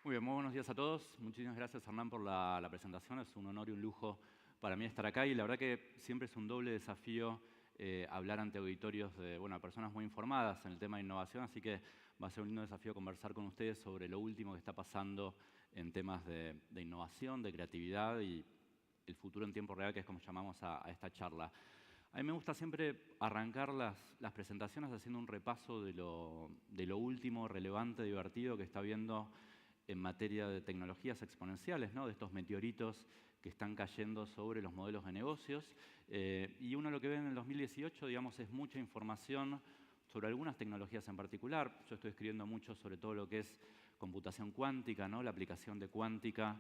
Muy bien, muy buenos días a todos. Muchísimas gracias, Hernán, por la presentación. Es un honor y un lujo para mí estar acá y la verdad que siempre es un doble desafío hablar ante auditorios de personas muy informadas en el tema de innovación, así que va a ser un lindo desafío conversar con ustedes sobre lo último que está pasando en temas de innovación, de creatividad y el futuro en tiempo real, que es como llamamos a esta charla. A mí me gusta siempre arrancar las presentaciones haciendo un repaso de lo último, relevante, divertido que está viendo en materia de tecnologías exponenciales, ¿no? De estos meteoritos que están cayendo sobre los modelos de negocios. Y uno lo que ve en el 2018, digamos, es mucha información sobre algunas tecnologías en particular. Yo estoy escribiendo mucho sobre todo lo que es computación cuántica, ¿no? La aplicación de cuántica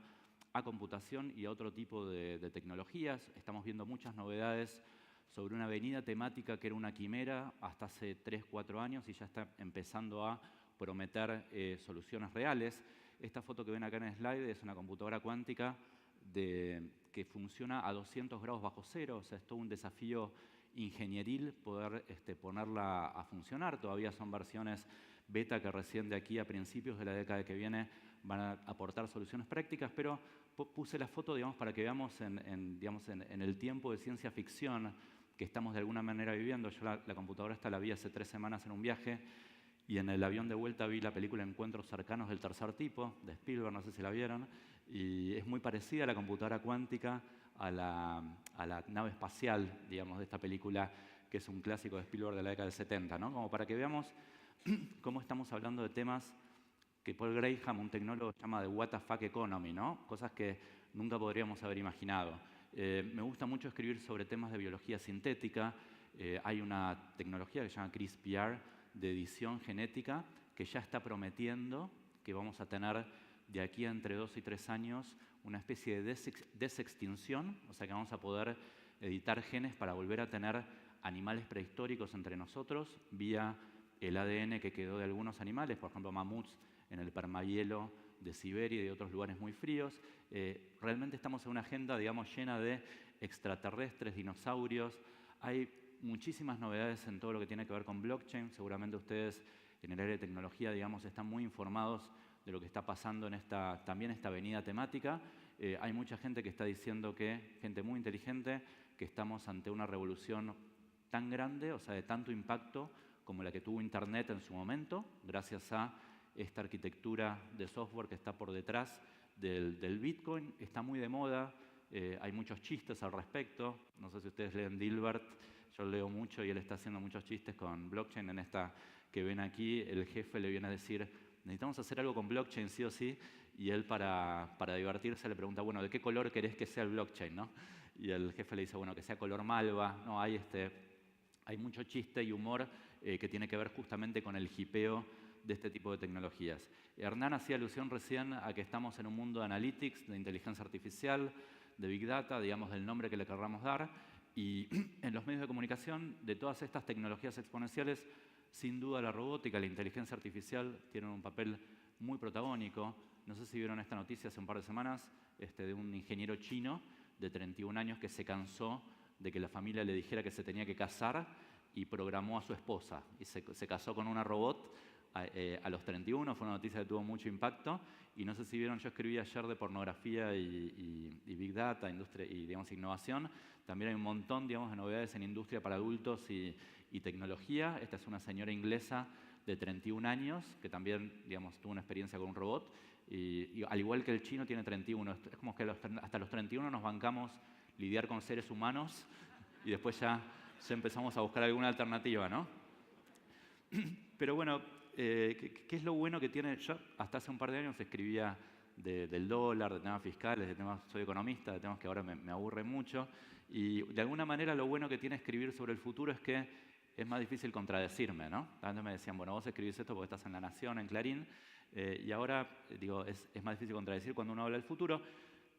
a computación y a otro tipo de tecnologías. Estamos viendo muchas novedades sobre una avenida temática que era una quimera hasta hace 3, 4 años y ya está empezando a prometer soluciones reales. Esta foto que ven acá en el slide es una computadora cuántica que funciona a 200 grados bajo cero, o sea, es todo un desafío ingenieril poder ponerla a funcionar. Todavía son versiones beta que recién de aquí a principios de la década que viene van a aportar soluciones prácticas, pero puse la foto, digamos, para que veamos en el tiempo de ciencia ficción que estamos de alguna manera viviendo. Yo la computadora esta la vi hace 3 semanas en un viaje y en el avión de vuelta vi la película Encuentros cercanos del tercer tipo, de Spielberg, no sé si la vieron, y es muy parecida a la computadora cuántica, a la nave espacial, digamos, de esta película, que es un clásico de Spielberg de la década del 70, ¿no? Como para que veamos cómo estamos hablando de temas que Paul Graham, un tecnólogo, llama de what the fuck economy, ¿no? Cosas que nunca podríamos haber imaginado. Me gusta mucho escribir sobre temas de biología sintética. Hay una tecnología que se llama CRISPR de edición genética que ya está prometiendo que vamos a tener de aquí a entre 2 y 3 años una especie de desextinción, o sea que vamos a poder editar genes para volver a tener animales prehistóricos entre nosotros vía el ADN que quedó de algunos animales, por ejemplo mamuts en el permahielo de Siberia y de otros lugares muy fríos. Realmente estamos en una agenda, digamos, llena de extraterrestres, dinosaurios. Hay muchísimas novedades en todo lo que tiene que ver con blockchain. Seguramente ustedes en el área de tecnología, digamos, están muy informados de lo que está pasando en también esta avenida temática. Hay mucha gente que está diciendo gente muy inteligente, que estamos ante una revolución tan grande, o sea, de tanto impacto como la que tuvo Internet en su momento, gracias a esta arquitectura de software que está por detrás del Bitcoin. Está muy de moda, hay muchos chistes al respecto. No sé si ustedes leen Dilbert, yo leo mucho y él está haciendo muchos chistes con blockchain. En esta que ven aquí, el jefe le viene a decir, necesitamos hacer algo con blockchain sí o sí, y él para divertirse le pregunta, bueno, ¿de qué color querés que sea el blockchain, no? Y el jefe le dice, bueno, que sea color malva. No, hay mucho chiste y humor que tiene que ver justamente con el hipeo de este tipo de tecnologías. Hernán hacía alusión recién a que estamos en un mundo de analytics, de inteligencia artificial, de big data, digamos, del nombre que le querramos dar, y en los medios de comunicación de todas estas tecnologías exponenciales, sin duda la robótica, la inteligencia artificial tienen un papel muy protagónico. No sé si vieron esta noticia hace un par de semanas de un ingeniero chino de 31 años que se cansó de que la familia le dijera que se tenía que casar y programó a su esposa. Y se casó con una robot a los 31, fue una noticia que tuvo mucho impacto. Y no sé si vieron, yo escribí ayer de pornografía y Big Data, industria y digamos, innovación. También hay un montón digamos, de novedades en industria para adultos y tecnología. Esta es una señora inglesa de 31 años que también digamos, tuvo una experiencia con un robot. Y al igual que el chino tiene 31. Es como que hasta los 31 nos bancamos lidiar con seres humanos y después ya empezamos a buscar alguna alternativa, ¿no? Pero bueno, ¿qué es lo bueno que tiene? Yo hasta hace un par de años escribía del dólar, de temas fiscales, soy economista, de temas que ahora me aburren mucho. Y de alguna manera lo bueno que tiene escribir sobre el futuro es que es más difícil contradecirme, ¿no? Antes me decían, bueno, vos escribís esto porque estás en La Nación, en Clarín, y ahora, digo, es más difícil contradecir cuando uno habla del futuro.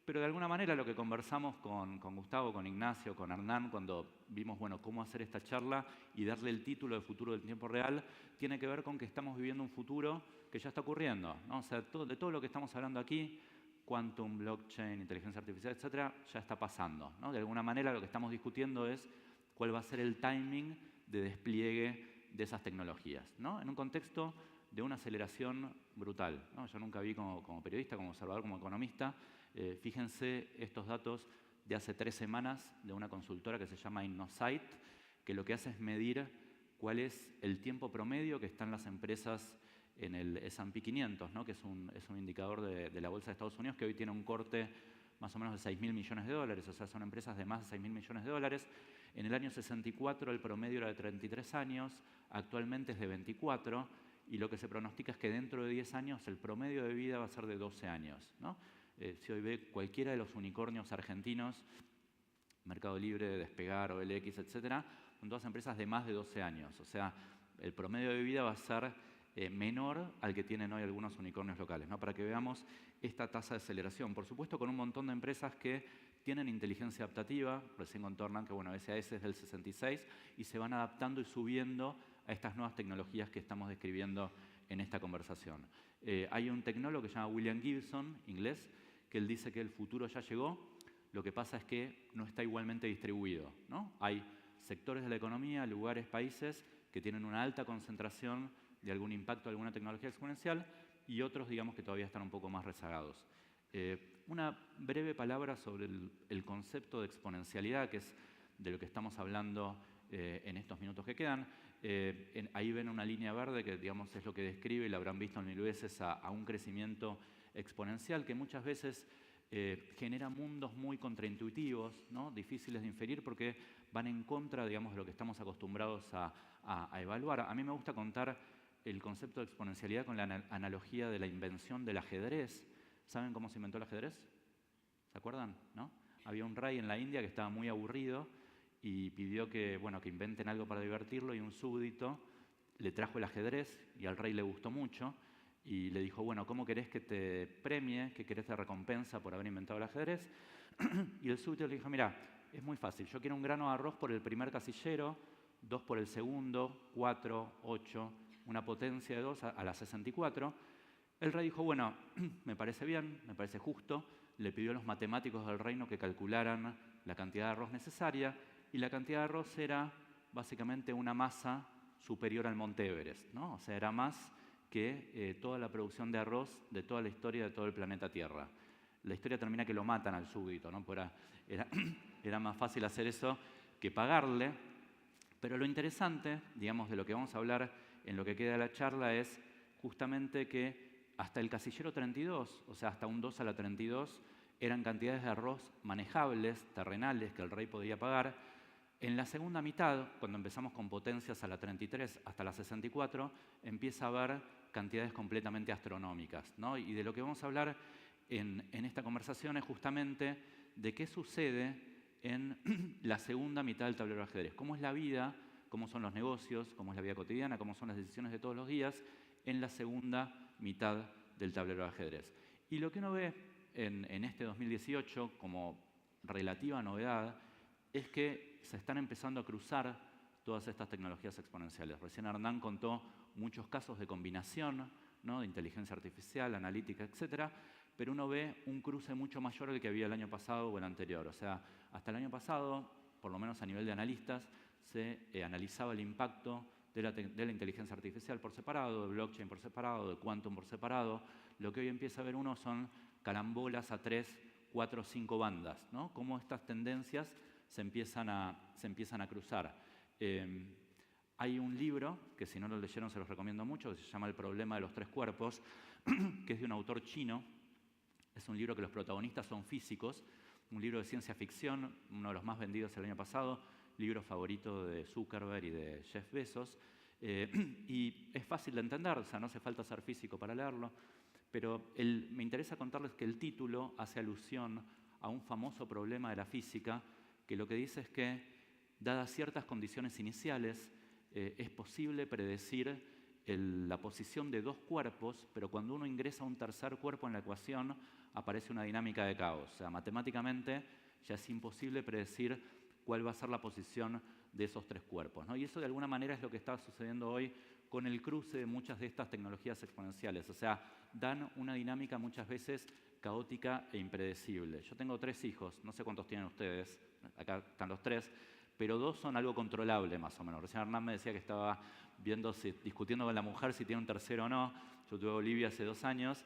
Pero de alguna manera lo que conversamos con Gustavo, con Ignacio, con Hernán, cuando vimos bueno, cómo hacer esta charla y darle el título de Futuro del Tiempo Real, tiene que ver con que estamos viviendo un futuro que ya está ocurriendo, ¿no? O sea, de todo lo que estamos hablando aquí, quantum, blockchain, inteligencia artificial, etcétera, ya está pasando, ¿no? De alguna manera lo que estamos discutiendo es cuál va a ser el timing de despliegue de esas tecnologías, ¿no? En un contexto de una aceleración brutal, ¿no? Yo nunca vi como periodista, como observador, como economista. Fíjense estos datos de hace 3 semanas de una consultora que se llama Innosight, que lo que hace es medir cuál es el tiempo promedio que están las empresas en el S&P 500, ¿no? Que es un indicador de la Bolsa de Estados Unidos que hoy tiene un corte más o menos de 6.000 millones de dólares, o sea, son empresas de más de 6.000 millones de dólares. En el año 64 el promedio era de 33 años, actualmente es de 24, y lo que se pronostica es que dentro de 10 años el promedio de vida va a ser de 12 años, ¿no? Si hoy ve cualquiera de los unicornios argentinos, Mercado Libre, Despegar, OLX, etcétera, son todas empresas de más de 12 años. O sea, el promedio de vida va a ser menor al que tienen hoy algunos unicornios locales, ¿no? Para que veamos esta tasa de aceleración. Por supuesto, con un montón de empresas que tienen inteligencia adaptativa, recién contó Hernán que bueno, SAS es del 66, y se van adaptando y subiendo a estas nuevas tecnologías que estamos describiendo en esta conversación. Hay un tecnólogo que se llama William Gibson, inglés, que él dice que el futuro ya llegó, lo que pasa es que no está igualmente distribuido, ¿no? Hay sectores de la economía, lugares, países que tienen una alta concentración de algún impacto de alguna tecnología exponencial y otros, digamos, que todavía están un poco más rezagados. Una breve palabra sobre el concepto de exponencialidad, que es de lo que estamos hablando en estos minutos que quedan. Ahí ven una línea verde que, digamos, es lo que describe, y lo habrán visto mil veces, a un crecimiento exponencial que muchas veces genera mundos muy contraintuitivos, ¿no? Difíciles de inferir porque van en contra, digamos, de lo que estamos acostumbrados a evaluar. A mí me gusta contar el concepto de exponencialidad con la analogía de la invención del ajedrez. ¿Saben cómo se inventó el ajedrez? ¿Se acuerdan? ¿No? Había un rey en la India que estaba muy aburrido y pidió que inventen algo para divertirlo, y un súbdito le trajo el ajedrez y al rey le gustó mucho. Y le dijo, bueno, ¿cómo querés que te premie? ¿Qué querés de recompensa por haber inventado el ajedrez? Y el súbdito le dijo, mira, es muy fácil. Yo quiero un grano de arroz por el primer casillero, 2 por el segundo, 4, 8, una potencia de 2 a la 64. El rey dijo, bueno, me parece bien, me parece justo. Le pidió a los matemáticos del reino que calcularan la cantidad de arroz necesaria, y la cantidad de arroz era básicamente una masa superior al Monte Everest, ¿no? O sea, era más que toda la producción de arroz de toda la historia de todo el planeta Tierra. La historia termina que lo matan al súbdito, ¿no? Era más fácil hacer eso que pagarle. Pero lo interesante, digamos, de lo que vamos a hablar en lo que queda de la charla es justamente que hasta el casillero 32, o sea, hasta un 2 a la 32, eran cantidades de arroz manejables, terrenales, que el rey podía pagar. En la segunda mitad, cuando empezamos con potencias a la 33 hasta la 64, empieza a haber cantidades completamente astronómicas, ¿no? Y de lo que vamos a hablar en esta conversación es justamente de qué sucede en la segunda mitad del tablero de ajedrez. Cómo es la vida, cómo son los negocios, cómo es la vida cotidiana, cómo son las decisiones de todos los días en la segunda mitad del tablero de ajedrez. Y lo que uno ve en este 2018 como relativa novedad es que se están empezando a cruzar todas estas tecnologías exponenciales. Recién Hernán contó muchos casos de combinación, ¿no? De inteligencia artificial, analítica, etcétera, pero uno ve un cruce mucho mayor del que había el año pasado o el anterior. O sea, hasta el año pasado, por lo menos a nivel de analistas, se analizaba el impacto de la inteligencia artificial por separado, de blockchain por separado, de quantum por separado. Lo que hoy empieza a ver uno son carambolas a 3, 4, 5 bandas, ¿no? Cómo estas tendencias se empiezan a cruzar. Hay un libro, que si no lo leyeron se los recomiendo mucho, que se llama El problema de los 3 cuerpos, que es de un autor chino. Es un libro que los protagonistas son físicos, un libro de ciencia ficción, uno de los más vendidos el año pasado, libro favorito de Zuckerberg y de Jeff Bezos. Y es fácil de entender, o sea, no hace falta ser físico para leerlo, pero me interesa contarles que el título hace alusión a un famoso problema de la física, que lo que dice es que, dadas ciertas condiciones iniciales, es posible predecir la posición de 2 cuerpos, pero cuando uno ingresa un tercer cuerpo en la ecuación, aparece una dinámica de caos. O sea, matemáticamente ya es imposible predecir cuál va a ser la posición de esos 3 cuerpos, ¿no? Y eso de alguna manera es lo que está sucediendo hoy con el cruce de muchas de estas tecnologías exponenciales. O sea, dan una dinámica muchas veces caótica e impredecible. Yo tengo 3 hijos, no sé cuántos tienen ustedes, acá están los 3, pero 2 son algo controlable más o menos. Recién Hernán me decía que estaba discutiendo con la mujer si tiene un tercero o no. Yo tuve a Olivia hace 2 años,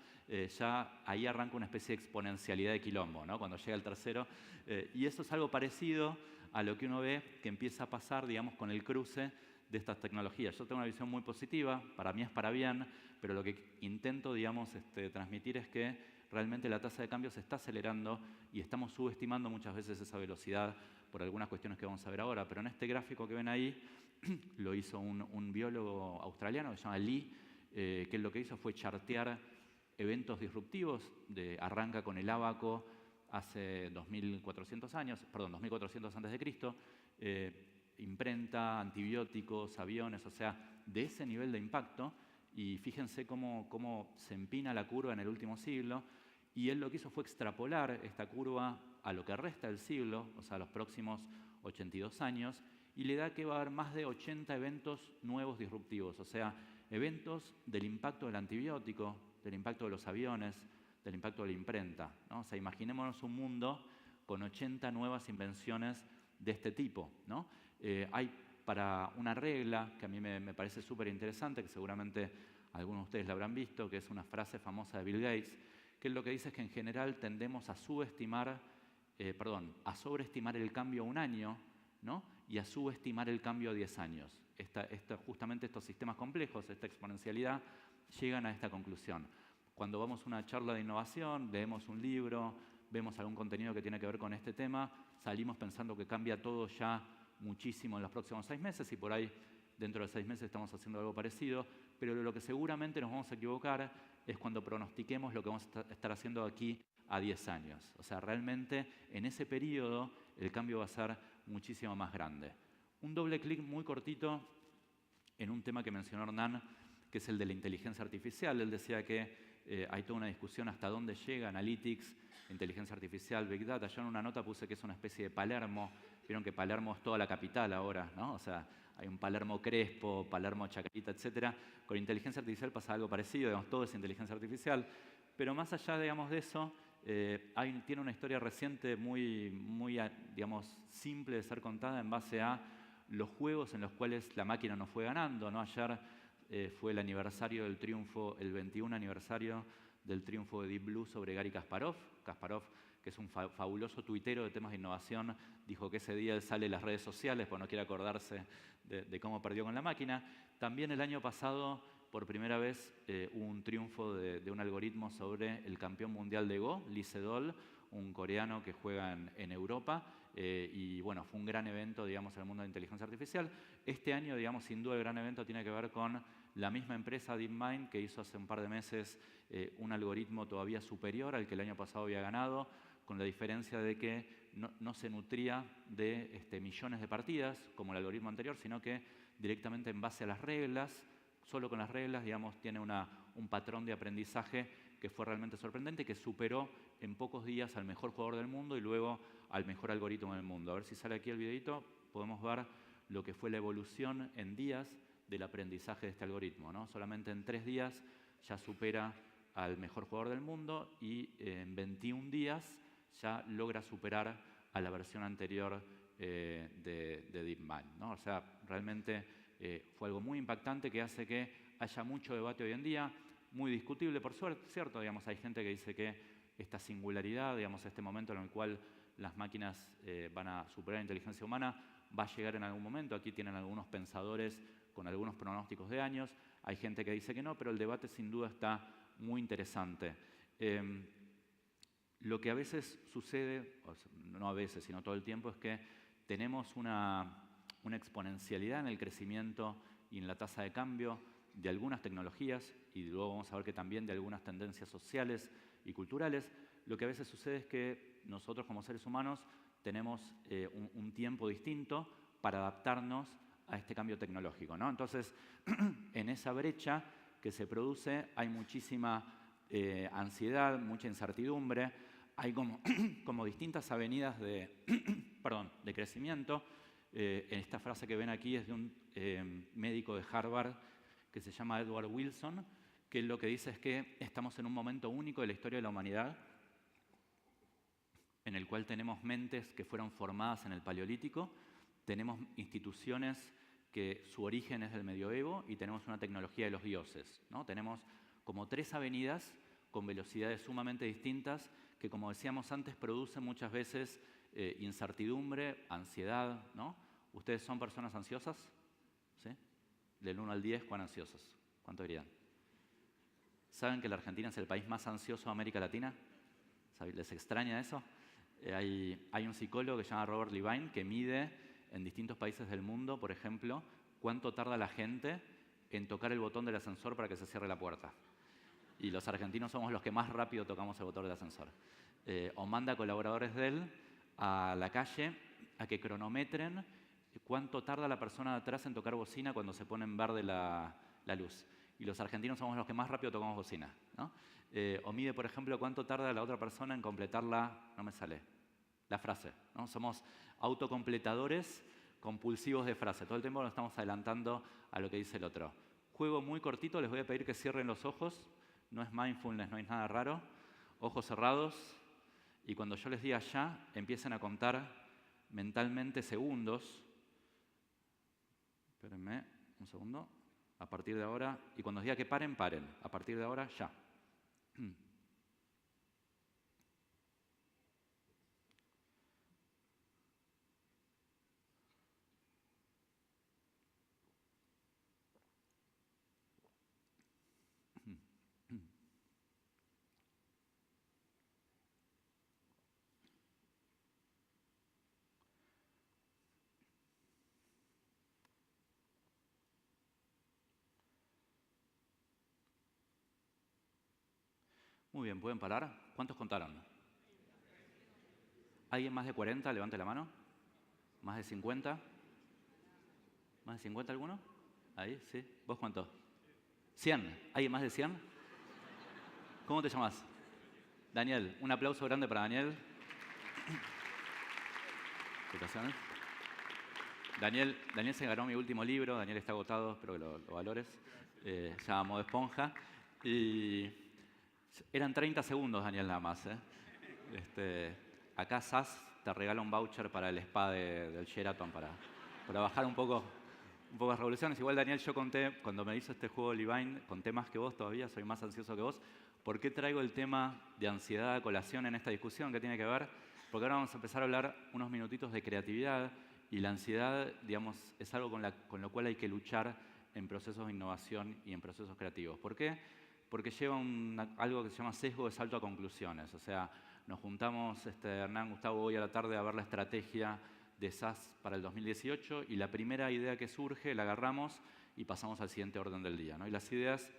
ya ahí arranca una especie de exponencialidad de quilombo, ¿no? Cuando llega el tercero. Y eso es algo parecido a lo que uno ve que empieza a pasar, digamos, con el cruce de estas tecnologías. Yo tengo una visión muy positiva, para mí es para bien, pero lo que intento, digamos, transmitir es que realmente la tasa de cambio se está acelerando y estamos subestimando muchas veces esa velocidad por algunas cuestiones que vamos a ver ahora. Pero en este gráfico que ven ahí, lo hizo un biólogo australiano que se llama Lee, que lo que hizo fue chartear eventos disruptivos. Arranca con el ábaco hace 2400 años, perdón, 2400 antes de Cristo, imprenta, antibióticos, aviones, o sea, de ese nivel de impacto. Y fíjense cómo se empina la curva en el último siglo. Y él lo que hizo fue extrapolar esta curva a lo que resta del siglo, o sea, a los próximos 82 años, y le da que va a haber más de 80 eventos nuevos disruptivos, o sea, eventos del impacto del antibiótico, del impacto de los aviones, del impacto de la imprenta, ¿no? O sea, imaginémonos un mundo con 80 nuevas invenciones de este tipo, ¿no? Hay para una regla que a mí me parece súper interesante, que seguramente algunos de ustedes la habrán visto, que es una frase famosa de Bill Gates, que lo que dice es que en general tendemos a sobreestimar el cambio a un año, ¿no? Y a subestimar el cambio a 10 años. Justamente estos sistemas complejos, esta exponencialidad, llegan a esta conclusión. Cuando vamos a una charla de innovación, leemos un libro, vemos algún contenido que tiene que ver con este tema, salimos pensando que cambia todo ya muchísimo en los próximos 6 meses y por ahí dentro de 6 meses estamos haciendo algo parecido, pero lo que seguramente nos vamos a equivocar es cuando pronostiquemos lo que vamos a estar haciendo aquí a 10 años. O sea, realmente en ese periodo el cambio va a ser muchísimo más grande. Un doble clic muy cortito en un tema que mencionó Hernán, que es el de la inteligencia artificial. Él decía que hay toda una discusión hasta dónde llega Analytics, inteligencia artificial, Big Data. Yo en una nota puse que es una especie de Palermo. Vieron que Palermo es toda la capital ahora, ¿no? O sea, hay un Palermo Crespo, Palermo Chacarita, etc. Con inteligencia artificial pasa algo parecido, digamos, todo es inteligencia artificial. Pero más allá, digamos, de eso, tiene una historia reciente muy, digamos, simple de ser contada en base a los juegos en los cuales la máquina nos fue ganando, ¿no? Ayer fue el aniversario del triunfo, el 21 aniversario del triunfo de Deep Blue sobre Garry Kasparov. Kasparov, que es un fabuloso tuitero de temas de innovación, dijo que ese día él sale en las redes sociales porque no quiere acordarse de cómo perdió con la máquina. También el año pasado, por primera vez, hubo un triunfo de un algoritmo sobre el campeón mundial de Go, Lee Sedol, un coreano que juega en Europa. Y bueno, fue un gran evento, digamos, en el mundo de inteligencia artificial. Este año, digamos, sin duda el gran evento tiene que ver con la misma empresa DeepMind que hizo hace un par de meses un algoritmo todavía superior al que el año pasado había ganado, con la diferencia de que no se nutría de millones de partidas, como el algoritmo anterior, sino que directamente en base a las reglas, solo con las reglas, digamos, tiene un patrón de aprendizaje que fue realmente sorprendente, que superó en pocos días al mejor jugador del mundo y luego al mejor algoritmo del mundo. A ver si sale aquí el videito, podemos ver lo que fue la evolución en días del aprendizaje de este algoritmo, ¿no? Solamente en 3 días ya supera al mejor jugador del mundo y en 21 días ya logra superar a la versión anterior de DeepMind, ¿no? O sea, realmente fue algo muy impactante que hace que haya mucho debate hoy en día, muy discutible por suerte, ¿cierto? Digamos, hay gente que dice que esta singularidad, digamos, este momento en el cual las máquinas van a superar la inteligencia humana, va a llegar en algún momento. Aquí tienen algunos pensadores con algunos pronósticos de años. Hay gente que dice que no, pero el debate sin duda está muy interesante. Lo que a veces sucede, no a veces, sino todo el tiempo, es que tenemos una exponencialidad en el crecimiento y en la tasa de cambio de algunas tecnologías, y luego vamos a ver que también de algunas tendencias sociales y culturales. Lo que a veces sucede es que nosotros como seres humanos tenemos un tiempo distinto para adaptarnos a este cambio tecnológico, ¿no? Entonces, en esa brecha que se produce hay muchísima ansiedad, mucha incertidumbre, hay como distintas avenidas de crecimiento. Esta frase que ven aquí es de un médico de Harvard que se llama Edward Wilson, que lo que dice es que estamos en un momento único de la historia de la humanidad en el cual tenemos mentes que fueron formadas en el Paleolítico, tenemos instituciones que su origen es del medioevo y tenemos una tecnología de los dioses, ¿no? Tenemos como 3 avenidas con velocidades sumamente distintas que, como decíamos antes, producen muchas veces incertidumbre, ansiedad, ¿no? ¿Ustedes son personas ansiosas? ¿Sí? Del 1 al 10, ¿cuán ansiosos? ¿Cuánto dirían? ¿Saben que la Argentina es el país más ansioso de América Latina? ¿Les extraña eso? Hay un psicólogo que se llama Robert Levine que mide en distintos países del mundo, por ejemplo, cuánto tarda la gente en tocar el botón del ascensor para que se cierre la puerta. Y los argentinos somos los que más rápido tocamos el botón del ascensor. O manda colaboradores de él a la calle a que cronometren cuánto tarda la persona de atrás en tocar bocina cuando se pone en verde la luz. Y los argentinos somos los que más rápido tocamos bocina, ¿no? O mide, por ejemplo, cuánto tarda la otra persona en completar no me sale, la frase, ¿no? Somos autocompletadores compulsivos de frase. Todo el tiempo nos estamos adelantando a lo que dice el otro. Juego muy cortito, les voy a pedir que cierren los ojos. No es mindfulness, no es nada raro. Ojos cerrados. Y cuando yo les diga ya, empiecen a contar mentalmente segundos. Espérenme un segundo. A partir de ahora, y cuando os diga que paren, paren. A partir de ahora, ya. Muy bien, ¿pueden parar? ¿Cuántos contaron? ¿Alguien más de 40? Levante la mano. ¿Más de 50? ¿Más de 50 alguno? Ahí, sí. ¿Vos cuánto? 100. ¿Alguien más de 100? ¿Cómo te llamas? Daniel. Un aplauso grande para Daniel. Felicitaciones. Daniel se ganó mi último libro. Daniel está agotado, espero que lo valores. Se llama Modo Esponja. Y eran 30 segundos, Daniel, nada más. Acá SAS te regala un voucher para el spa del Sheraton para bajar un poco las revoluciones. Igual, Daniel, yo conté, cuando me hizo este juego Levine, conté más que vos todavía, soy más ansioso que vos. ¿Por qué traigo el tema de ansiedad a colación en esta discusión? ¿Qué tiene que ver? Porque ahora vamos a empezar a hablar unos minutitos de creatividad y la ansiedad, digamos, es algo con lo cual hay que luchar en procesos de innovación y en procesos creativos. ¿Por qué? Porque lleva algo que se llama sesgo de salto a conclusiones. O sea, nos juntamos, Hernán, Gustavo, hoy a la tarde a ver la estrategia de SAS para el 2018 y la primera idea que surge la agarramos y pasamos al siguiente orden del día, ¿no? Y las ideas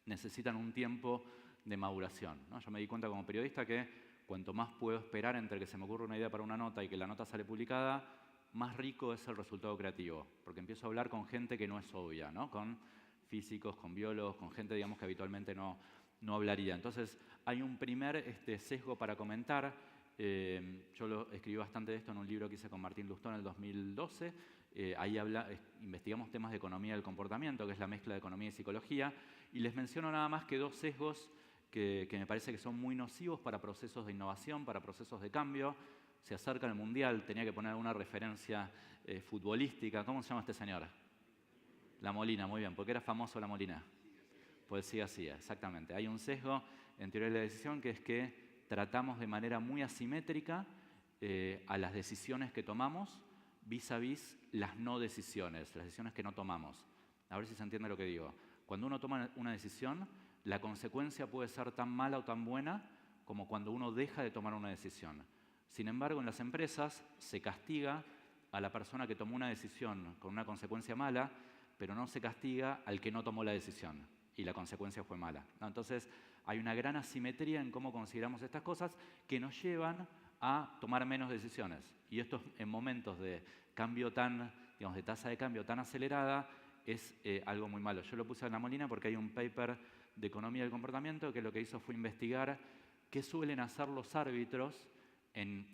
necesitan un tiempo de maduración, ¿no? Yo me di cuenta como periodista que cuanto más puedo esperar entre que se me ocurre una idea para una nota y que la nota sale publicada, más rico es el resultado creativo, porque empiezo a hablar con gente que no es obvia, ¿no? Con físicos, con biólogos, con gente, digamos, que habitualmente no hablaría. Entonces, hay un primer sesgo para comentar. Yo escribí bastante de esto en un libro que hice con Martín Lustó en el 2012. Ahí investigamos temas de economía del comportamiento, que es la mezcla de economía y psicología, y les menciono nada más que 2 sesgos que me parece que son muy nocivos para procesos de innovación, para procesos de cambio. Se acerca el Mundial, tenía que poner una referencia futbolística. ¿Cómo se llama este señor? La Molina, muy bien. ¿Por qué era famoso La Molina? Pues sí, así, exactamente. Hay un sesgo en teoría de la decisión que es que tratamos de manera muy asimétrica a las decisiones que tomamos vis a vis las no decisiones, las decisiones que no tomamos. A ver si se entiende lo que digo. Cuando uno toma una decisión, la consecuencia puede ser tan mala o tan buena como cuando uno deja de tomar una decisión. Sin embargo, en las empresas se castiga a la persona que tomó una decisión con una consecuencia mala, pero no se castiga al que no tomó la decisión y la consecuencia fue mala, ¿no? Entonces, hay una gran asimetría en cómo consideramos estas cosas que nos llevan a tomar menos decisiones. Y esto en momentos de cambio de tasa de cambio tan acelerada, es algo muy malo. Yo lo puse en La Molina porque hay un paper de economía del comportamiento que lo que hizo fue investigar qué suelen hacer los árbitros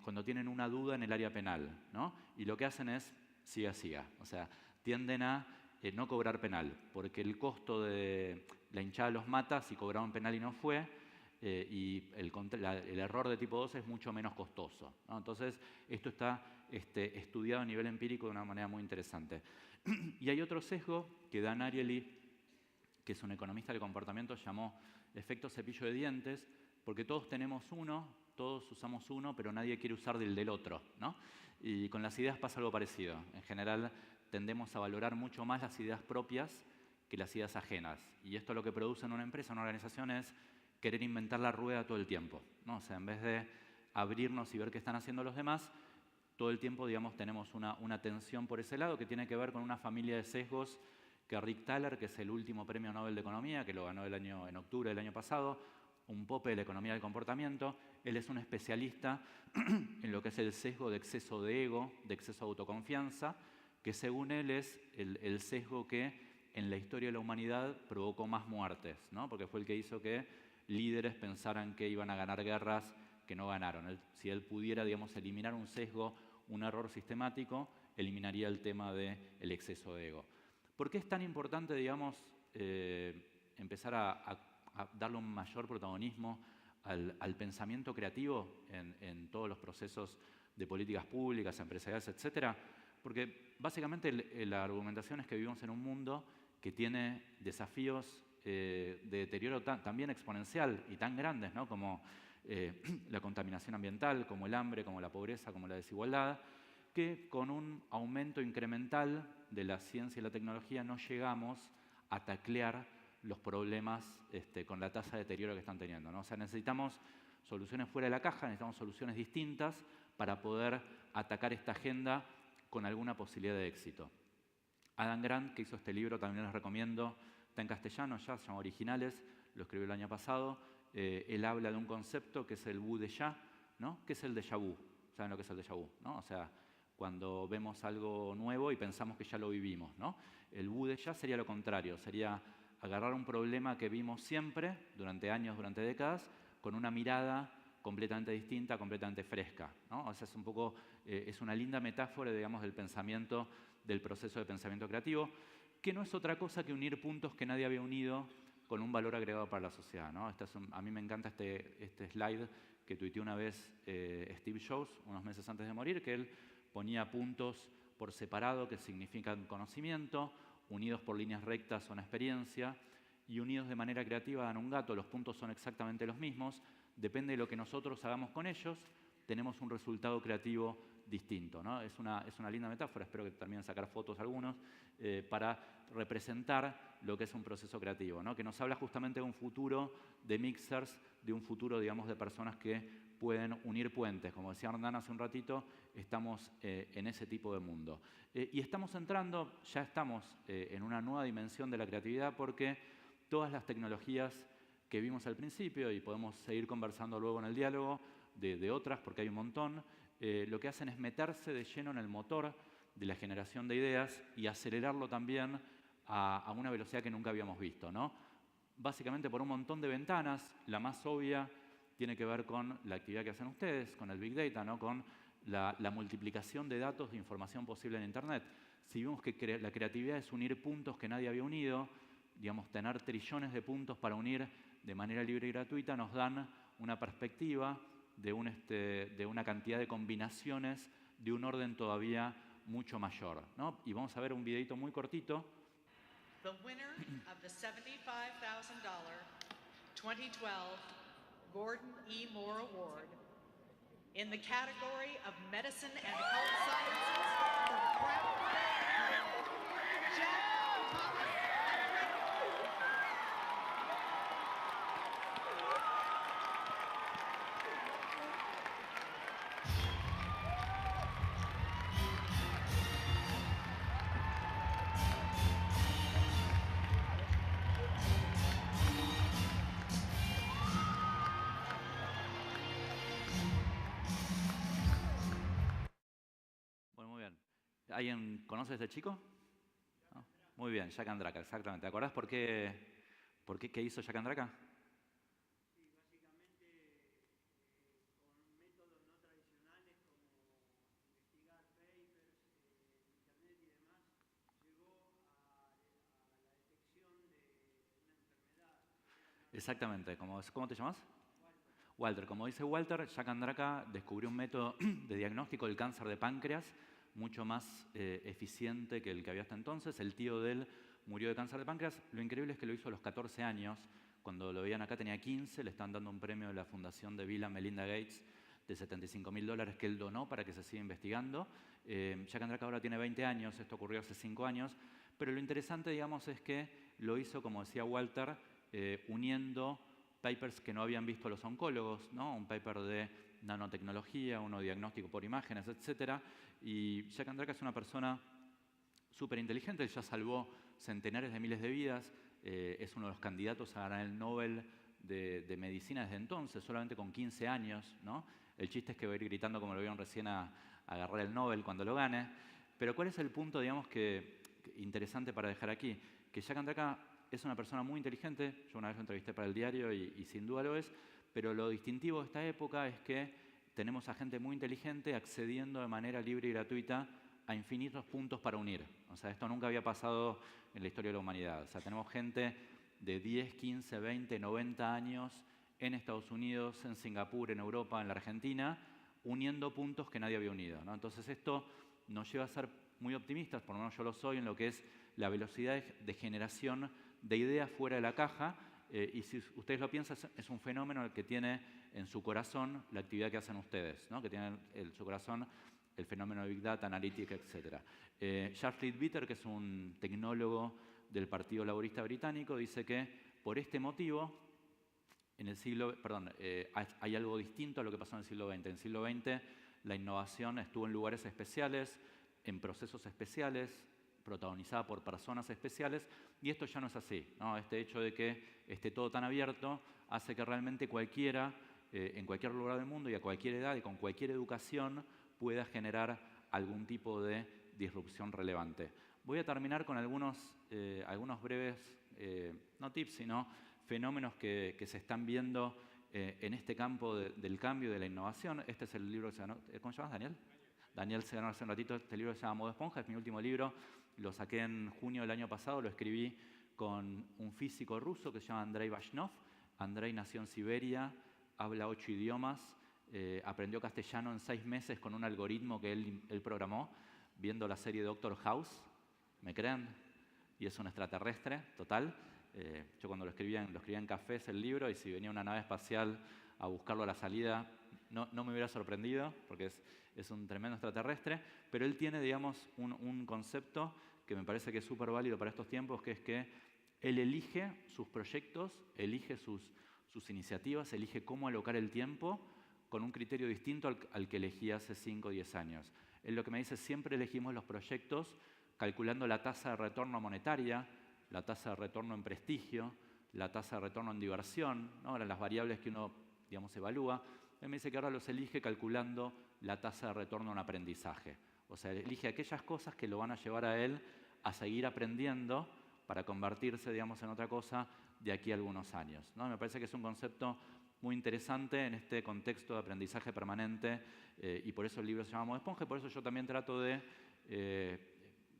cuando tienen una duda en el área penal, ¿no? Y lo que hacen es siga. O sea, tienden a no cobrar penal, porque el costo de la hinchada los mata si cobraron penal y no fue, y el error de tipo 2 es mucho menos costoso, ¿no? Entonces, esto está estudiado a nivel empírico de una manera muy interesante. Y hay otro sesgo que Dan Ariely, que es un economista del comportamiento, llamó efecto cepillo de dientes, porque todos tenemos uno, todos usamos uno, pero nadie quiere usar del otro, ¿no? Y con las ideas pasa algo parecido. En general tendemos a valorar mucho más las ideas propias que las ideas ajenas. Y esto lo que produce en una empresa, en una organización, es querer inventar la rueda todo el tiempo, ¿no? O sea, en vez de abrirnos y ver qué están haciendo los demás, todo el tiempo, digamos, tenemos una tensión por ese lado que tiene que ver con una familia de sesgos que Rick Thaler, que es el último premio Nobel de Economía, que lo ganó en octubre del año pasado, un pope de la economía del comportamiento, él es un especialista en lo que es el sesgo de exceso de ego, de exceso de autoconfianza, que según él es el sesgo que en la historia de la humanidad provocó más muertes, ¿no? Porque fue el que hizo que líderes pensaran que iban a ganar guerras que no ganaron. Si él pudiera, digamos, eliminar un sesgo, un error sistemático, eliminaría el tema del exceso de ego. ¿Por qué es tan importante, digamos, empezar a darle un mayor protagonismo al pensamiento creativo en todos los procesos de políticas públicas, empresariales, etcétera? Porque básicamente la argumentación es que vivimos en un mundo que tiene desafíos de deterioro también exponencial y tan grandes, ¿no? Como la contaminación ambiental, como el hambre, como la pobreza, como la desigualdad, que con un aumento incremental de la ciencia y la tecnología no llegamos a taclear los problemas con la tasa de deterioro que están teniendo, ¿no? O sea, necesitamos soluciones fuera de la caja, necesitamos soluciones distintas para poder atacar esta agenda con alguna posibilidad de éxito. Adam Grant, que hizo este libro, también les recomiendo, está en castellano ya, se llama Originales, lo escribió el año pasado. Él habla de un concepto que es el vu déjà, ¿no? ¿Qué es el déjà vu? ¿Saben lo que es el déjà vu, ¿no? O sea, cuando vemos algo nuevo y pensamos que ya lo vivimos, ¿no? El vu déjà sería lo contrario, sería agarrar un problema que vimos siempre, durante años, durante décadas, con una mirada completamente distinta, completamente fresca, ¿no? O sea, es un poco, es una linda metáfora, digamos, del pensamiento, del proceso de pensamiento creativo, que no es otra cosa que unir puntos que nadie había unido con un valor agregado para la sociedad, ¿no? A mí me encanta este slide que tuiteó una vez Steve Jobs, unos meses antes de morir, que él ponía puntos por separado que significan conocimiento, unidos por líneas rectas son experiencia, y unidos de manera creativa dan un gato. Los puntos son exactamente los mismos, depende de lo que nosotros hagamos con ellos, tenemos un resultado creativo distinto, ¿no? Es una linda metáfora, espero que terminen de sacar fotos algunos, para representar lo que es un proceso creativo, ¿no? Que nos habla justamente de un futuro de mixers, de un futuro, digamos, de personas que pueden unir puentes. Como decía Hernán hace un ratito, estamos en ese tipo de mundo. Y estamos entrando, ya estamos en una nueva dimensión de la creatividad, porque todas las tecnologías que vimos al principio, y podemos seguir conversando luego en el diálogo de otras, porque hay un montón, lo que hacen es meterse de lleno en el motor de la generación de ideas y acelerarlo también a una velocidad que nunca habíamos visto, ¿no? Básicamente por un montón de ventanas. La más obvia tiene que ver con la actividad que hacen ustedes, con el Big Data, ¿no? Con la multiplicación de datos de información posible en Internet. Si vemos que la creatividad es unir puntos que nadie había unido, digamos, tener trillones de puntos para unir de manera libre y gratuita, nos dan una perspectiva de una cantidad de combinaciones de un orden todavía mucho mayor, ¿no? Y vamos a ver un videito muy cortito. The winner of the $75,000 2012 Gordon E. Moore Award in the category of Medicine and Health Sciences for groundbreaking Jack Thomas. Bueno, muy bien. ¿Alguien conoce a este chico? ¿No? Muy bien, Jack Andraka, exactamente. ¿Te acordás por qué hizo Jack Andraka? Exactamente. ¿Cómo te llamas? Walter. Como dice Walter, Jack Andraka descubrió un método de diagnóstico del cáncer de páncreas mucho más eficiente que el que había hasta entonces. El tío de él murió de cáncer de páncreas. Lo increíble es que lo hizo a los 14 años. Cuando lo veían acá tenía 15, le están dando un premio de la fundación de Bill and Melinda Gates de $75.000 que él donó para que se siga investigando. Jack Andraka ahora tiene 20 años, esto ocurrió hace 5 años, pero lo interesante, digamos, es que lo hizo, como decía Walter, uniendo papers que no habían visto los oncólogos, ¿no? Un paper de nanotecnología, uno de diagnóstico por imágenes, etc. Y Jack Andraka es una persona súper inteligente, él ya salvó centenares de miles de vidas, es uno de los candidatos a ganar el Nobel de Medicina desde entonces, solamente con 15 años, ¿no? El chiste es que va a ir gritando, como lo vieron recién, a agarrar el Nobel cuando lo gane. Pero ¿cuál es el punto, digamos, interesante para dejar aquí? Que Jack Andraka es una persona muy inteligente, yo una vez lo entrevisté para el diario y sin duda lo es, pero lo distintivo de esta época es que tenemos a gente muy inteligente accediendo de manera libre y gratuita a infinitos puntos para unir. O sea, esto nunca había pasado en la historia de la humanidad. O sea, tenemos gente de 10, 15, 20, 90 años en Estados Unidos, en Singapur, en Europa, en la Argentina, uniendo puntos que nadie había unido, ¿no? Entonces esto nos lleva a ser muy optimistas, por lo menos yo lo soy, en lo que es la velocidad de generación de ideas fuera de la caja. Y si ustedes lo piensan, es un fenómeno el que tiene en su corazón la actividad que hacen ustedes, ¿no? Que tienen en su corazón el fenómeno de Big Data, Analytics, etc. Charles Leadbeater, que es un tecnólogo del Partido Laborista Británico, dice que por este motivo en el hay algo distinto a lo que pasó en el siglo XX. En el siglo XX la innovación estuvo en lugares especiales, en procesos especiales, protagonizada por personas especiales, y esto ya no es así, ¿no? Este hecho de que esté todo tan abierto hace que realmente cualquiera, en cualquier lugar del mundo y a cualquier edad y con cualquier educación, pueda generar algún tipo de disrupción relevante. Voy a terminar con algunos breves, no tips, sino fenómenos que se están viendo en este campo del cambio y de la innovación. Este es el libro que se ganó. ¿Cómo se llama, Daniel? Daniel se ganó hace un ratito este libro que se llama Modo Esponja, es mi último libro, lo saqué en junio del año pasado, lo escribí con un físico ruso que se llama Andrei Vashnov. Andrei nació en Siberia, habla 8 idiomas, aprendió castellano en 6 meses con un algoritmo que él programó, viendo la serie Doctor House, ¿me creen? Y es un extraterrestre, total. Yo cuando lo escribía en cafés el libro, y si venía una nave espacial a buscarlo a la salida, no me hubiera sorprendido, porque es un tremendo extraterrestre, pero él tiene, digamos, un concepto que me parece que es súper válido para estos tiempos, que es que él elige sus proyectos, elige sus iniciativas, elige cómo alocar el tiempo con un criterio distinto al que elegía hace 5 o 10 años. Él lo que me dice, siempre elegimos los proyectos calculando la tasa de retorno monetaria, la tasa de retorno en prestigio, la tasa de retorno en diversión, ¿no? Eran las variables que uno, digamos, evalúa. Él me dice que ahora los elige calculando la tasa de retorno en aprendizaje. O sea, elige aquellas cosas que lo van a llevar a él a seguir aprendiendo para convertirse, digamos, en otra cosa de aquí a algunos años, ¿no? Me parece que es un concepto muy interesante en este contexto de aprendizaje permanente, y por eso el libro se llama Modo Esponja, y por eso yo también trato de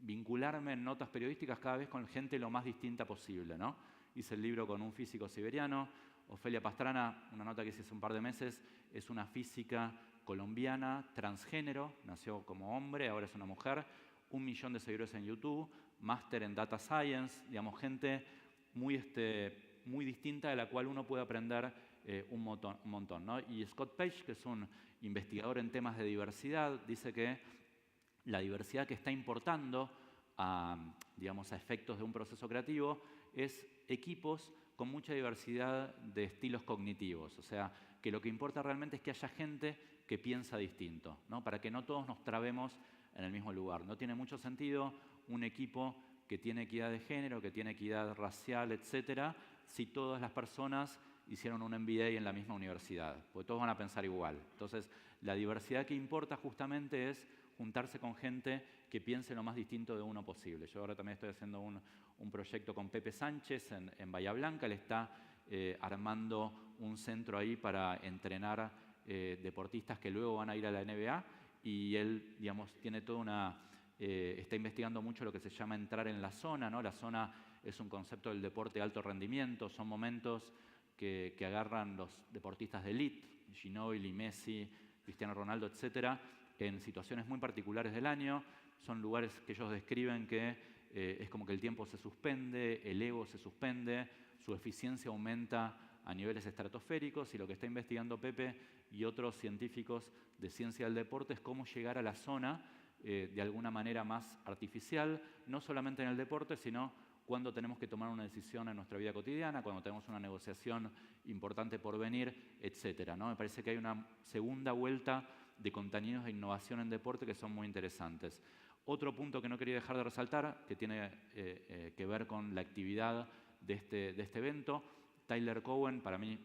vincularme en notas periodísticas cada vez con gente lo más distinta posible, ¿no? Hice el libro con un físico siberiano. Ofelia Pastrana, una nota que hice hace un par de meses, es una física colombiana, transgénero, nació como hombre, ahora es una mujer, 1 millón de seguidores en YouTube, máster en Data Science, digamos, gente muy distinta de la cual uno puede aprender un montón, ¿no? Y Scott Page, que es un investigador en temas de diversidad, dice que la diversidad que está importando digamos, a efectos de un proceso creativo es equipos con mucha diversidad de estilos cognitivos. O sea, que lo que importa realmente es que haya gente que piensa distinto, ¿no? Para que no todos nos trabemos en el mismo lugar. No tiene mucho sentido un equipo que tiene equidad de género, que tiene equidad racial, etcétera, si todas las personas hicieron un MBA en la misma universidad, porque todos van a pensar igual. Entonces, la diversidad que importa justamente es juntarse con gente que piense lo más distinto de uno posible. Yo ahora también estoy haciendo un proyecto con Pepe Sánchez en Bahía Blanca. Él está armando un centro ahí para entrenar deportistas que luego van a ir a la NBA, y él, digamos, tiene toda está investigando mucho lo que se llama entrar en la zona, ¿no? La zona es un concepto del deporte de alto rendimiento, son momentos que agarran los deportistas de elite, Ginóbili, Messi, Cristiano Ronaldo, etcétera, en situaciones muy particulares del año. Son lugares que ellos describen que es como que el tiempo se suspende, el ego se suspende, su eficiencia aumenta a niveles estratosféricos, y lo que está investigando Pepe y otros científicos de ciencia del deporte es cómo llegar a la zona de alguna manera más artificial, no solamente en el deporte, sino cuando tenemos que tomar una decisión en nuestra vida cotidiana, cuando tenemos una negociación importante por venir, etcétera, ¿no? Me parece que hay una segunda vuelta de contenidos de innovación en deporte que son muy interesantes. Otro punto que no quería dejar de resaltar, que tiene que ver con la actividad de este evento, Tyler Cowen, para mí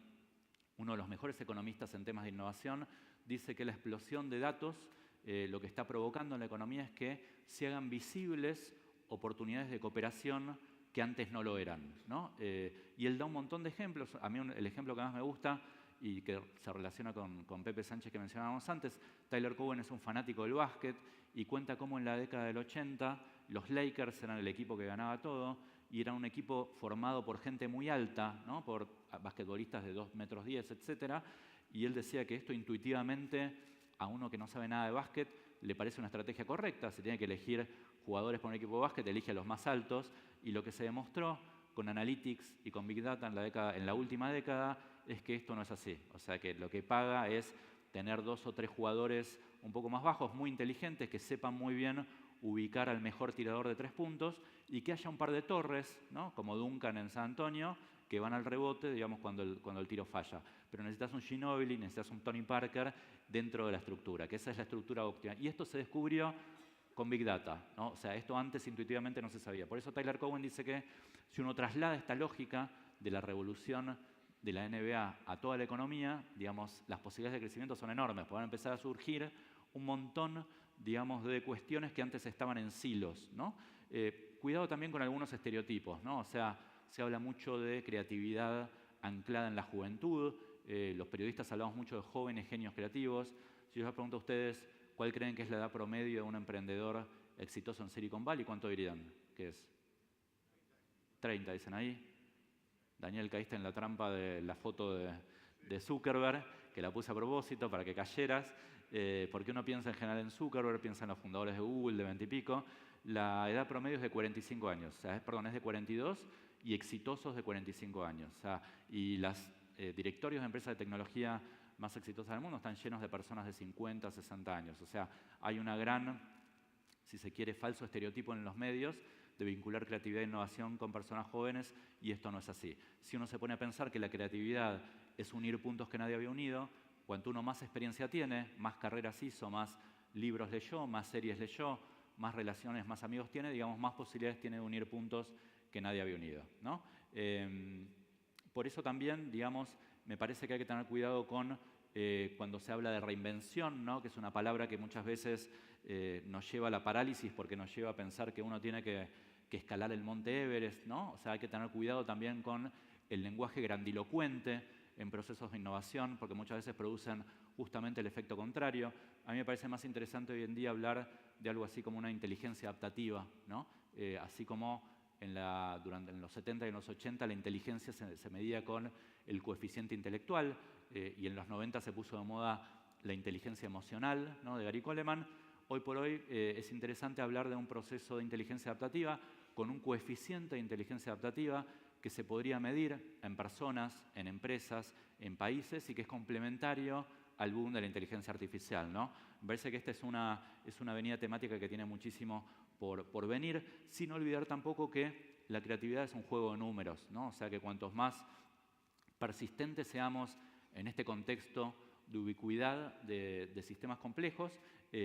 uno de los mejores economistas en temas de innovación, dice que la explosión de datos lo que está provocando en la economía es que se hagan visibles oportunidades de cooperación que antes no lo eran, ¿no? Y él da un montón de ejemplos. A mí el ejemplo que más me gusta y que se relaciona con Pepe Sánchez que mencionábamos antes, Tyler Cowen es un fanático del básquet y cuenta cómo en la década del 80 los Lakers eran el equipo que ganaba todo y era un equipo formado por gente muy alta, ¿no? Por basquetbolistas de 2,10 metros, etc. Y él decía que esto intuitivamente a uno que no sabe nada de básquet le parece una estrategia correcta. Se tiene que elegir jugadores para un equipo de básquet, elige a los más altos, y lo que se demostró con Analytics y con Big Data en la última década es que esto no es así. O sea, que lo que paga es tener 2 o 3 jugadores un poco más bajos, muy inteligentes, que sepan muy bien ubicar al mejor tirador de 3 puntos y que haya un par de torres, ¿no? Como Duncan en San Antonio, que van al rebote, digamos, cuando el tiro falla. Pero necesitas un Ginobili, necesitas un Tony Parker dentro de la estructura, que esa es la estructura óptima. Y esto se descubrió con Big Data, ¿no? O sea, esto antes intuitivamente no se sabía. Por eso Tyler Cowen dice que si uno traslada esta lógica de la revolución de la NBA a toda la economía, digamos, las posibilidades de crecimiento son enormes. Pueden empezar a surgir un montón, digamos, de cuestiones que antes estaban en silos, ¿no? Cuidado también con algunos estereotipos, ¿no? O sea, se habla mucho de creatividad anclada en la juventud. Los periodistas hablamos mucho de jóvenes genios creativos. Si yo les pregunto a ustedes cuál creen que es la edad promedio de un emprendedor exitoso en Silicon Valley, ¿cuánto dirían que es? 30, dicen ahí. Daniel, caíste en la trampa de la foto de Zuckerberg, que la puse a propósito para que cayeras, porque uno piensa en general en Zuckerberg, piensa en los fundadores de Google de 20 y pico. La edad promedio es de 45 años, o sea, es de 42 y exitosos de 45 años. O sea, y los directorios de empresas de tecnología más exitosas del mundo están llenos de personas de 50, 60 años. O sea, hay una gran, si se quiere, falso estereotipo en los medios de vincular creatividad e innovación con personas jóvenes, y esto no es así. Si uno se pone a pensar que la creatividad es unir puntos que nadie había unido, cuanto uno más experiencia tiene, más carreras hizo, más libros leyó, más series leyó, más relaciones, más amigos tiene, digamos, más posibilidades tiene de unir puntos que nadie había unido, ¿no? Por eso también, digamos, me parece que hay que tener cuidado con cuando se habla de reinvención, ¿no? Que es una palabra que muchas veces nos lleva a la parálisis porque nos lleva a pensar que uno tiene que escalar el monte Everest, ¿no? O sea, hay que tener cuidado también con el lenguaje grandilocuente en procesos de innovación, porque muchas veces producen justamente el efecto contrario. A mí me parece más interesante hoy en día hablar de algo así como una inteligencia adaptativa, ¿no? Así como en los 70 y en los 80 la inteligencia se medía con el coeficiente intelectual, y en los 90 se puso de moda la inteligencia emocional, ¿no? De Gary Coleman. Hoy por hoy es interesante hablar de un proceso de inteligencia adaptativa con un coeficiente de inteligencia adaptativa que se podría medir en personas, en empresas, en países, y que es complementario al boom de la inteligencia artificial, ¿no? Me parece que esta es una avenida temática que tiene muchísimo por venir, sin olvidar tampoco que la creatividad es un juego de números, ¿no? O sea que cuantos más persistentes seamos en este contexto de ubicuidad de sistemas complejos,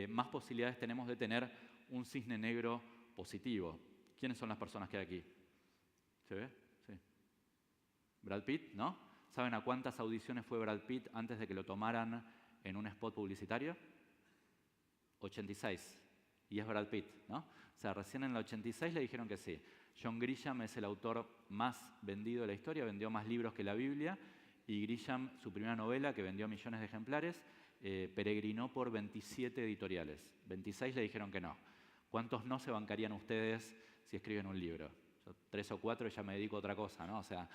más posibilidades tenemos de tener un cisne negro positivo. ¿Quiénes son las personas que hay aquí? ¿Se ve? Sí. Brad Pitt, ¿no? ¿Saben a cuántas audiciones fue Brad Pitt antes de que lo tomaran en un spot publicitario? 86. Y es Brad Pitt, ¿no? O sea, recién en el 86 le dijeron que sí. John Grisham es el autor más vendido de la historia, vendió más libros que la Biblia, y Grisham, su primera novela, que vendió millones de ejemplares, peregrinó por 27 editoriales. 26 le dijeron que no. ¿Cuántos no se bancarían ustedes si escriben un libro? Yo 3 o 4 y ya me dedico a otra cosa, ¿no? O sea,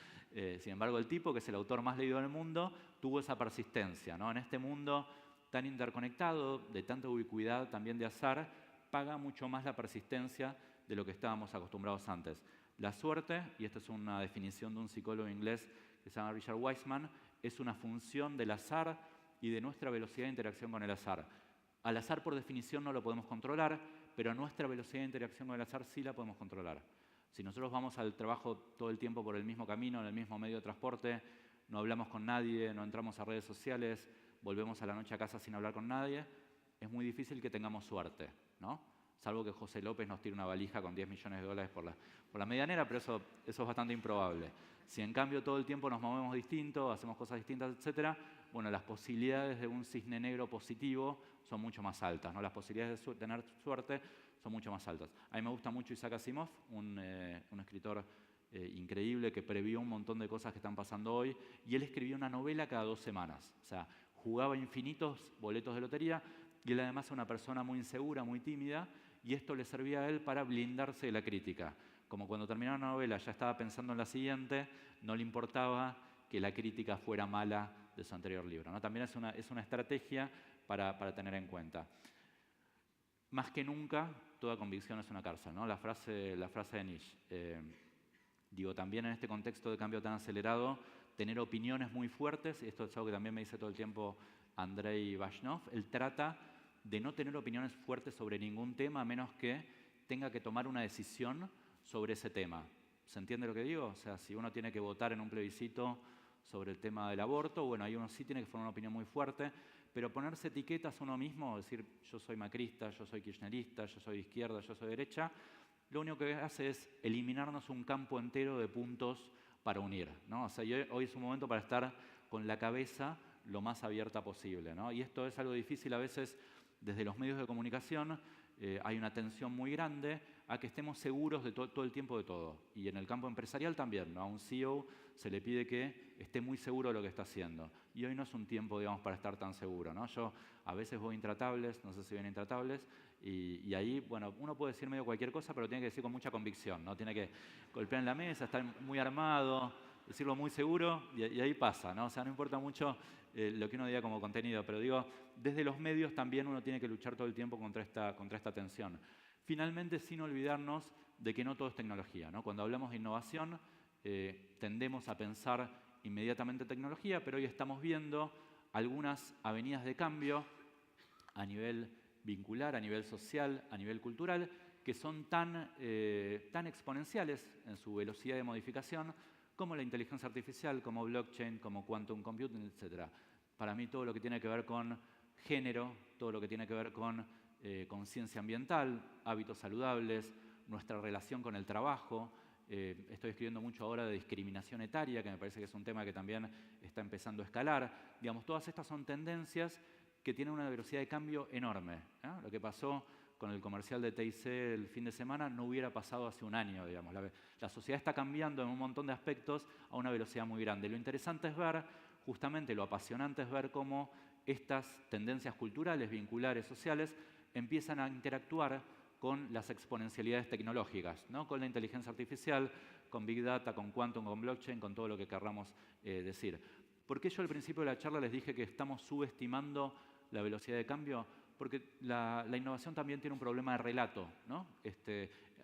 sin embargo, el tipo, que es el autor más leído del mundo, tuvo esa persistencia, ¿no? En este mundo tan interconectado, de tanta ubicuidad también de azar, paga mucho más la persistencia de lo que estábamos acostumbrados antes. La suerte, y esta es una definición de un psicólogo inglés que se llama Richard Wiseman, es una función del azar y de nuestra velocidad de interacción con el azar. Al azar, por definición, no lo podemos controlar, pero nuestra velocidad de interacción con el azar sí la podemos controlar. Si nosotros vamos al trabajo todo el tiempo por el mismo camino, en el mismo medio de transporte, no hablamos con nadie, no entramos a redes sociales, volvemos a la noche a casa sin hablar con nadie, es muy difícil que tengamos suerte, ¿no? Salvo que José López nos tire una valija con 10 millones de dólares por la medianera, pero eso es bastante improbable. Si en cambio todo el tiempo nos movemos distinto, hacemos cosas distintas, etc., bueno, las posibilidades de un cisne negro positivo son mucho más altas, ¿no? Las posibilidades de tener suerte son mucho más altas. A mí me gusta mucho Isaac Asimov, un escritor increíble que previó un montón de cosas que están pasando hoy, y él escribió una novela cada 2 semanas. O sea, jugaba infinitos boletos de lotería, y él además era una persona muy insegura, muy tímida, y esto le servía a él para blindarse de la crítica. Como cuando terminaba una novela ya estaba pensando en la siguiente, no le importaba que la crítica fuera mala de su anterior libro, ¿no? También es una estrategia para tener en cuenta. Más que nunca, toda convicción es una cárcel, ¿no? La frase de Nietzsche. También en este contexto de cambio tan acelerado, tener opiniones muy fuertes, y esto es algo que también me dice todo el tiempo Andrei Vashnov, él trata de no tener opiniones fuertes sobre ningún tema a menos que tenga que tomar una decisión sobre ese tema. ¿Se entiende lo que digo? O sea, si uno tiene que votar en un plebiscito sobre el tema del aborto, bueno, ahí uno sí tiene que formar una opinión muy fuerte, pero ponerse etiquetas uno mismo, decir yo soy macrista, yo soy kirchnerista, yo soy de izquierda, yo soy de derecha, lo único que hace es eliminarnos un campo entero de puntos para unir, ¿no? O sea, hoy es un momento para estar con la cabeza lo más abierta posible, ¿no? Y esto es algo difícil a veces desde los medios de comunicación. Hay una tensión muy grande a que estemos seguros de todo el tiempo de todo. Y en el campo empresarial también, ¿no? A un CEO se le pide que esté muy seguro de lo que está haciendo. Y hoy no es un tiempo, digamos, para estar tan seguro, ¿no? Yo a veces voy a Intratables, no sé si ven Intratables, y ahí, bueno, uno puede decir medio cualquier cosa, pero tiene que decir con mucha convicción, ¿no? Tiene que golpear en la mesa, estar muy armado, decirlo muy seguro, y ahí pasa, ¿no? O sea, no importa mucho lo que uno diga como contenido, pero digo, desde los medios también uno tiene que luchar todo el tiempo contra esta tensión. Finalmente, sin olvidarnos de que no todo es tecnología, ¿no? Cuando hablamos de innovación, tendemos a pensar inmediatamente en tecnología, pero hoy estamos viendo algunas avenidas de cambio a nivel vincular, a nivel social, a nivel cultural, que son tan exponenciales en su velocidad de modificación, como la inteligencia artificial, como blockchain, como quantum computing, etc. Para mí todo lo que tiene que ver con género, todo lo que tiene que ver con conciencia ambiental, hábitos saludables, nuestra relación con el trabajo. Estoy escribiendo mucho ahora de discriminación etaria, que me parece que es un tema que también está empezando a escalar. Digamos, todas estas son tendencias que tienen una velocidad de cambio enorme, ¿no? Lo que pasó con el comercial de TIC el fin de semana no hubiera pasado hace un año, digamos. La sociedad está cambiando en un montón de aspectos a una velocidad muy grande. Lo interesante es ver, justamente lo apasionante es ver cómo estas tendencias culturales, vinculares, sociales, empiezan a interactuar con las exponencialidades tecnológicas, ¿no? Con la inteligencia artificial, con Big Data, con Quantum, con Blockchain, con todo lo que querramos decir. ¿Por qué yo al principio de la charla les dije que estamos subestimando la velocidad de cambio? Porque la innovación también tiene un problema de relato, ¿no?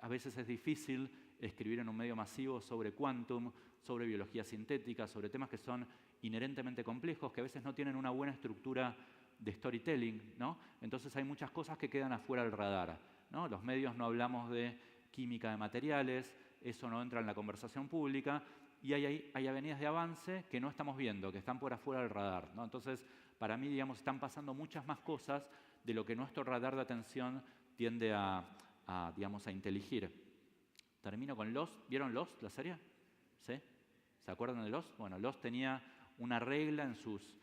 A veces es difícil escribir en un medio masivo sobre quantum, sobre biología sintética, sobre temas que son inherentemente complejos, que a veces no tienen una buena estructura de storytelling, ¿no? Entonces hay muchas cosas que quedan afuera del radar, ¿no? Los medios no hablamos de química de materiales, eso no entra en la conversación pública, y hay avenidas de avance que no estamos viendo, que están por afuera del radar, ¿no? Entonces, para mí, digamos, están pasando muchas más cosas de lo que nuestro radar de atención tiende a inteligir. Termino con Lost. ¿Vieron Lost, la serie? ¿Sí? ¿Se acuerdan de Lost? Bueno, Lost tenía una regla en sus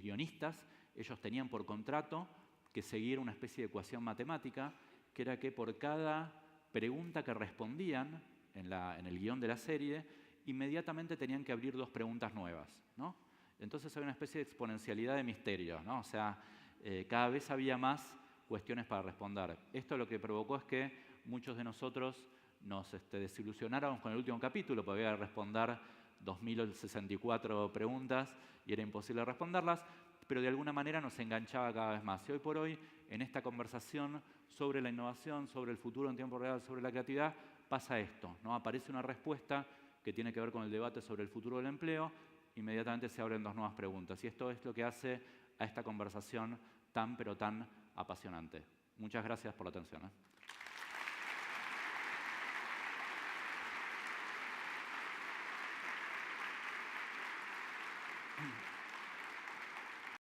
guionistas. Ellos tenían por contrato que seguir una especie de ecuación matemática, que era que por cada pregunta que respondían en el guión de la serie, inmediatamente tenían que abrir 2 preguntas nuevas, ¿no? Entonces había una especie de exponencialidad de misterio, ¿no? O sea, cada vez había más cuestiones para responder. Esto lo que provocó es que muchos de nosotros nos desilusionáramos con el último capítulo, porque había que responder 2064 preguntas y era imposible responderlas, pero de alguna manera nos enganchaba cada vez más. Y hoy por hoy, en esta conversación sobre la innovación, sobre el futuro en tiempo real, sobre la creatividad, pasa esto, ¿no? Aparece una respuesta que tiene que ver con el debate sobre el futuro del empleo, inmediatamente se abren dos nuevas preguntas. Y esto es lo que hace a esta conversación tan, pero tan apasionante. Muchas gracias por la atención. ¿eh?